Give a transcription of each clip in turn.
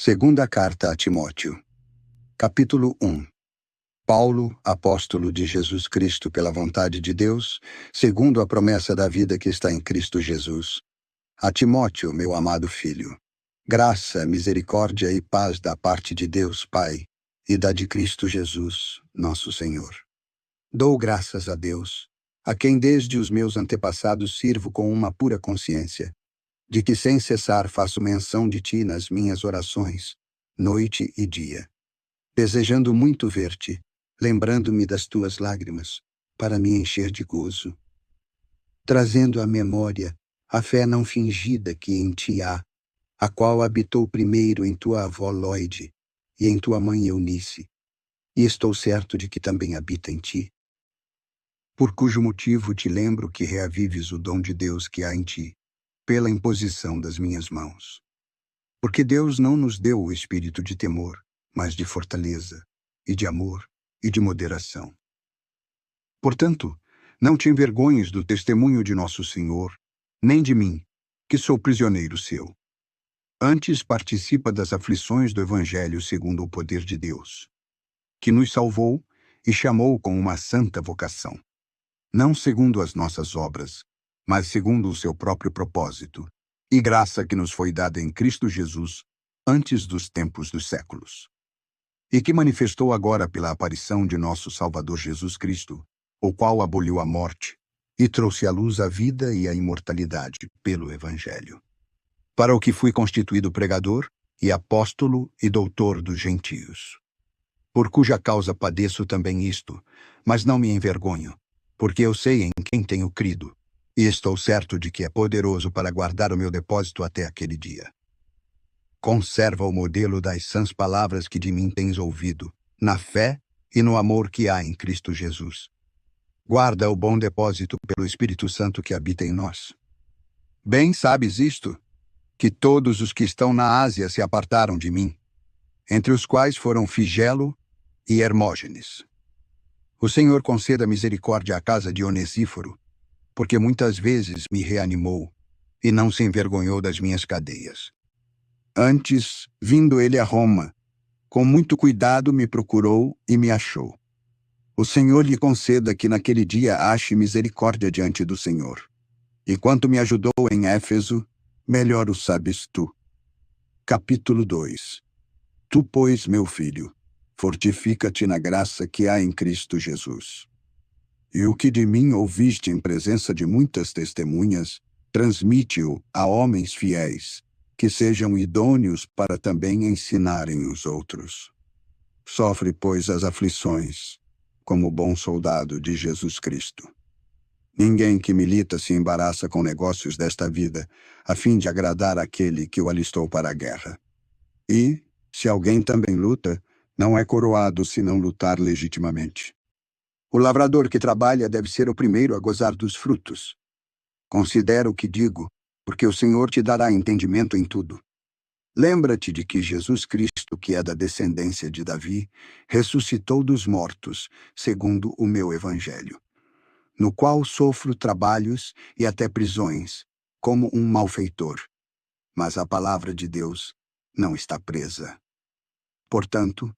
Segunda carta a Timóteo. Capítulo 1. Paulo, apóstolo de Jesus Cristo pela vontade de Deus, segundo a promessa da vida que está em Cristo Jesus. A Timóteo, meu amado filho. Graça, misericórdia e paz da parte de Deus Pai e da de Cristo Jesus, nosso Senhor. Dou graças a Deus, a quem desde os meus antepassados sirvo com uma pura consciência, de que sem cessar faço menção de ti nas minhas orações, noite e dia, desejando muito ver-te, lembrando-me das tuas lágrimas, para me encher de gozo, trazendo à memória a fé não fingida que em ti há, a qual habitou primeiro em tua avó Lóide e em tua mãe Eunice, e estou certo de que também habita em ti. Por cujo motivo te lembro que reavives o dom de Deus que há em ti, pela imposição das minhas mãos. Porque Deus não nos deu o espírito de temor, mas de fortaleza, e de amor, e de moderação. Portanto, não te envergonhes do testemunho de nosso Senhor, nem de mim, que sou prisioneiro seu. Antes participa das aflições do Evangelho segundo o poder de Deus, que nos salvou e chamou com uma santa vocação, não segundo as nossas obras, mas segundo o seu próprio propósito, e graça que nos foi dada em Cristo Jesus antes dos tempos dos séculos, e que manifestou agora pela aparição de nosso Salvador Jesus Cristo, o qual aboliu a morte e trouxe à luz a vida e a imortalidade pelo Evangelho, para o que fui constituído pregador e apóstolo e doutor dos gentios, por cuja causa padeço também isto, mas não me envergonho, porque eu sei em quem tenho crido, e estou certo de que é poderoso para guardar o meu depósito até aquele dia. Conserva o modelo das sãs palavras que de mim tens ouvido, na fé e no amor que há em Cristo Jesus. Guarda o bom depósito pelo Espírito Santo que habita em nós. Bem sabes isto, que todos os que estão na Ásia se apartaram de mim, entre os quais foram Figelo e Hermógenes. O Senhor conceda misericórdia à casa de Onesíforo, porque muitas vezes me reanimou e não se envergonhou das minhas cadeias. Antes, vindo ele a Roma, com muito cuidado me procurou e me achou. O Senhor lhe conceda que naquele dia ache misericórdia diante do Senhor. E quanto me ajudou em Éfeso, melhor o sabes tu. Capítulo 2. Tu, pois, meu filho, fortifica-te na graça que há em Cristo Jesus. E o que de mim ouviste em presença de muitas testemunhas, transmite-o a homens fiéis, que sejam idôneos para também ensinarem os outros. Sofre, pois, as aflições, como bom soldado de Jesus Cristo. Ninguém que milita se embaraça com negócios desta vida, a fim de agradar aquele que o alistou para a guerra. E, se alguém também luta, não é coroado se não lutar legitimamente. O lavrador que trabalha deve ser o primeiro a gozar dos frutos. Considera o que digo, porque o Senhor te dará entendimento em tudo. Lembra-te de que Jesus Cristo, que é da descendência de Davi, ressuscitou dos mortos, segundo o meu evangelho, no qual sofro trabalhos e até prisões, como um malfeitor. Mas a palavra de Deus não está presa. Portanto,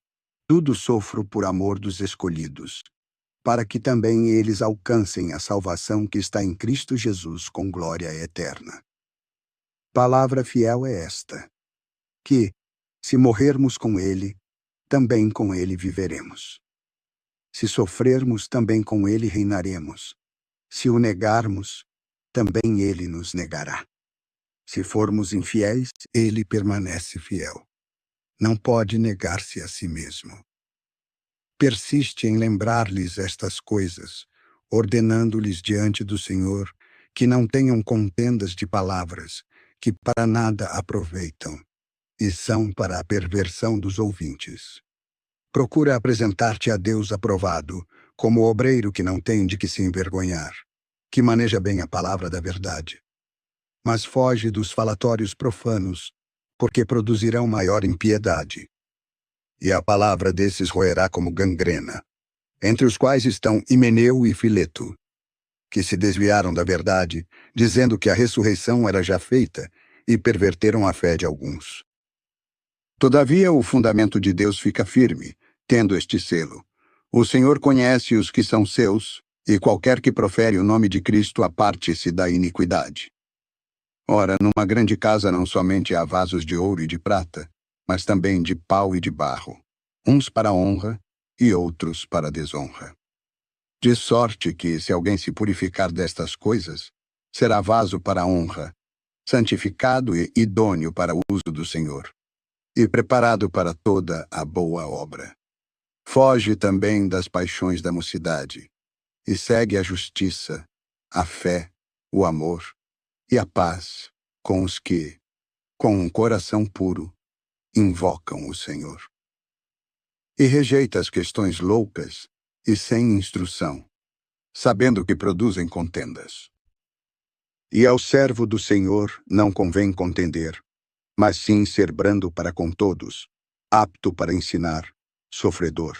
tudo sofro por amor dos escolhidos, para que também eles alcancem a salvação que está em Cristo Jesus com glória eterna. Palavra fiel é esta, que, se morrermos com ele, também com ele viveremos. Se sofrermos, também com ele reinaremos. Se o negarmos, também ele nos negará. Se formos infiéis, ele permanece fiel. Não pode negar-se a si mesmo. Persiste em lembrar-lhes estas coisas, ordenando-lhes diante do Senhor que não tenham contendas de palavras, que para nada aproveitam, e são para a perversão dos ouvintes. Procura apresentar-te a Deus aprovado, como obreiro que não tem de que se envergonhar, que maneja bem a palavra da verdade. Mas foge dos falatórios profanos, porque produzirão maior impiedade. E a palavra desses roerá como gangrena, entre os quais estão Himeneu e Fileto, que se desviaram da verdade, dizendo que a ressurreição era já feita, e perverteram a fé de alguns. Todavia, o fundamento de Deus fica firme, tendo este selo: o Senhor conhece os que são seus, e qualquer que profere o nome de Cristo aparte-se da iniquidade. Ora, numa grande casa não somente há vasos de ouro e de prata, mas também de pau e de barro, uns para a honra e outros para a desonra. De sorte que, se alguém se purificar destas coisas, será vaso para a honra, santificado e idôneo para o uso do Senhor, e preparado para toda a boa obra. Foge também das paixões da mocidade, e segue a justiça, a fé, o amor e a paz com os que, com um coração puro, invocam o Senhor. E rejeita as questões loucas e sem instrução, sabendo que produzem contendas. E ao servo do Senhor não convém contender, mas sim ser brando para com todos, apto para ensinar, sofredor,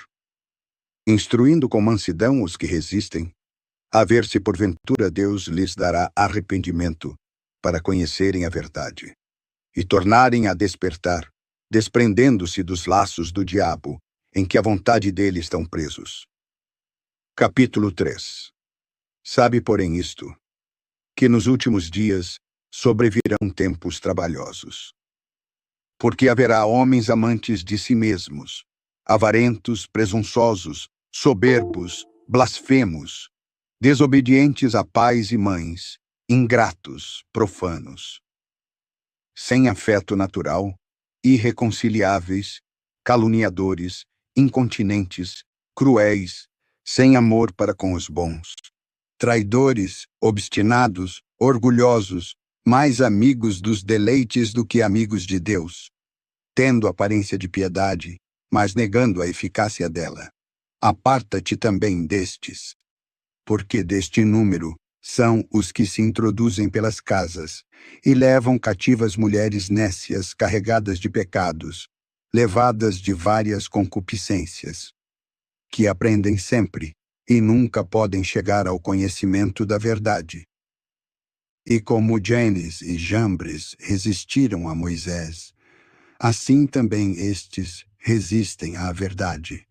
instruindo com mansidão os que resistem, a ver se porventura Deus lhes dará arrependimento, para conhecerem a verdade, e tornarem a despertar, desprendendo-se dos laços do diabo, em que a vontade dele estão presos. Capítulo 3. Sabe, porém, isto, que nos últimos dias sobrevirão tempos trabalhosos. Porque haverá homens amantes de si mesmos, avarentos, presunçosos, soberbos, blasfemos, desobedientes a pais e mães, ingratos, profanos, sem afeto natural, irreconciliáveis, caluniadores, incontinentes, cruéis, sem amor para com os bons, traidores, obstinados, orgulhosos, mais amigos dos deleites do que amigos de Deus, tendo aparência de piedade, mas negando a eficácia dela. Aparta-te também destes, porque deste número são os que se introduzem pelas casas e levam cativas mulheres nécias carregadas de pecados, levadas de várias concupiscências, que aprendem sempre e nunca podem chegar ao conhecimento da verdade. E como Janes e Jambres resistiram a Moisés, assim também estes resistem à verdade,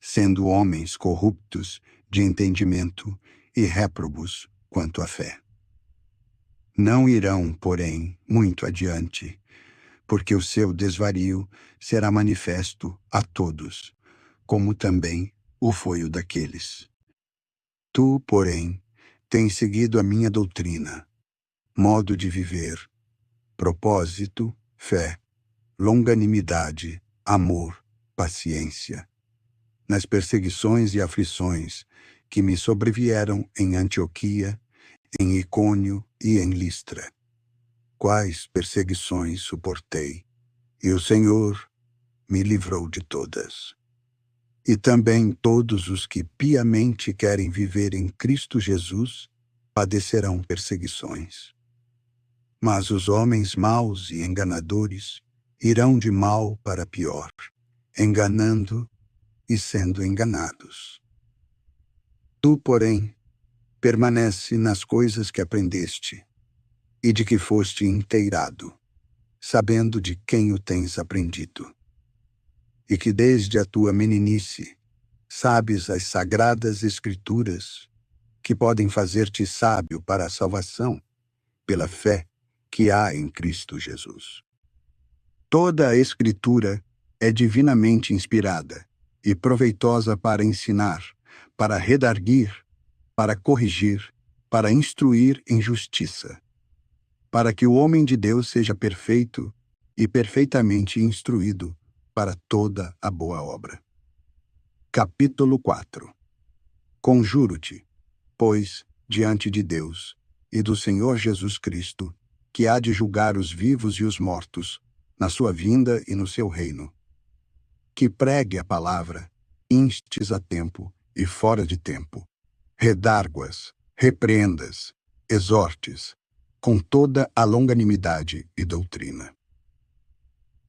sendo homens corruptos de entendimento e réprobos quanto à fé. Não irão, porém, muito adiante, porque o seu desvario será manifesto a todos, como também o foi o daqueles. Tu, porém, tens seguido a minha doutrina, modo de viver, propósito, fé, longanimidade, amor, paciência, nas perseguições e aflições que me sobrevieram em Antioquia, em Icônio e em Listra. Quais perseguições suportei, e o Senhor me livrou de todas. E também todos os que piamente querem viver em Cristo Jesus padecerão perseguições. Mas os homens maus e enganadores irão de mal para pior, enganando e sendo enganados. Tu, porém, permanece nas coisas que aprendeste e de que foste inteirado, sabendo de quem o tens aprendido, e que desde a tua meninice sabes as sagradas Escrituras, que podem fazer-te sábio para a salvação, pela fé que há em Cristo Jesus. Toda a Escritura é divinamente inspirada e proveitosa para ensinar, para redarguir, para corrigir, para instruir em justiça, para que o homem de Deus seja perfeito e perfeitamente instruído para toda a boa obra. Capítulo 4. Conjuro-te, pois, diante de Deus e do Senhor Jesus Cristo, que há de julgar os vivos e os mortos, na sua vinda e no seu reino, que pregue a palavra, instes a tempo e fora de tempo, redarguas, repreendas, exortes, com toda a longanimidade e doutrina.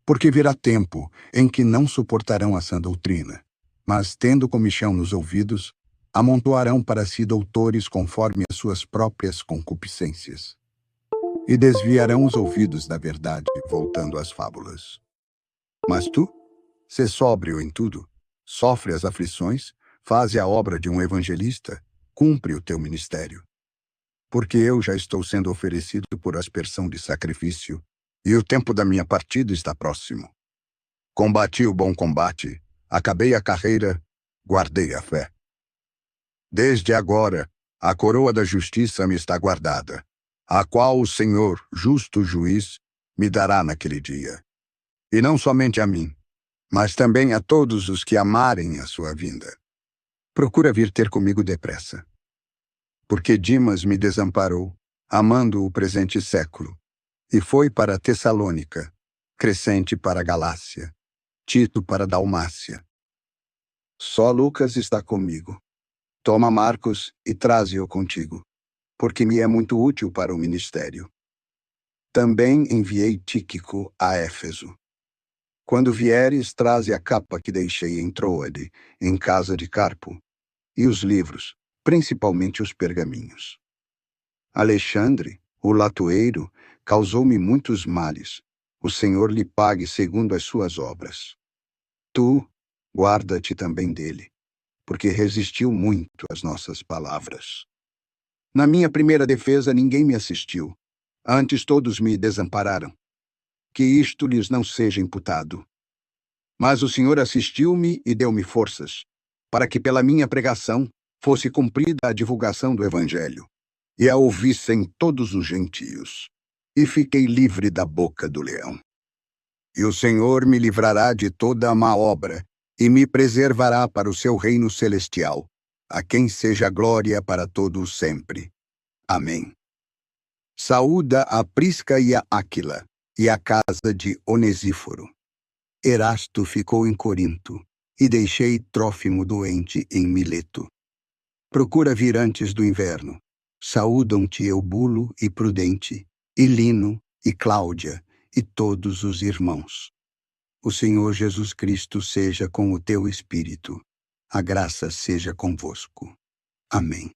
Porque virá tempo em que não suportarão a sã doutrina, mas, tendo comichão nos ouvidos, amontoarão para si doutores conforme as suas próprias concupiscências, e desviarão os ouvidos da verdade, voltando às fábulas. Mas tu, sê sóbrio em tudo, sofre as aflições, faze a obra de um evangelista, cumpre o teu ministério. Porque eu já estou sendo oferecido por aspersão de sacrifício, e o tempo da minha partida está próximo. Combati o bom combate, acabei a carreira, guardei a fé. Desde agora, a coroa da justiça me está guardada, a qual o Senhor, justo juiz, me dará naquele dia. E não somente a mim, mas também a todos os que amarem a sua vinda. Procura vir ter comigo depressa. Porque Dimas me desamparou, amando o presente século, e foi para Tessalônica, Crescente para Galácia, Tito para Dalmácia. Só Lucas está comigo. Toma Marcos e traze-o contigo, porque me é muito útil para o ministério. Também enviei Tíquico a Éfeso. Quando vieres, traze a capa que deixei em Troade, em casa de Carpo, e os livros, principalmente os pergaminhos. Alexandre, o latoeiro, causou-me muitos males. O Senhor lhe pague segundo as suas obras. Tu, guarda-te também dele, porque resistiu muito às nossas palavras. Na minha primeira defesa ninguém me assistiu, antes todos me desampararam. Que isto lhes não seja imputado. Mas o Senhor assistiu-me e deu-me forças, para que pela minha pregação fosse cumprida a divulgação do Evangelho, e a ouvissem todos os gentios. E fiquei livre da boca do leão. E o Senhor me livrará de toda a má obra, e me preservará para o seu reino celestial, a quem seja glória para todos sempre. Amém. Saúda a Prisca e a Áquila, e a casa de Onesíforo. Erasto ficou em Corinto, e deixei Trófimo doente em Mileto. Procura vir antes do inverno. Saúdam-te Eubulo e Prudente, e Lino, e Cláudia, e todos os irmãos. O Senhor Jesus Cristo seja com o teu espírito. A graça seja convosco. Amém.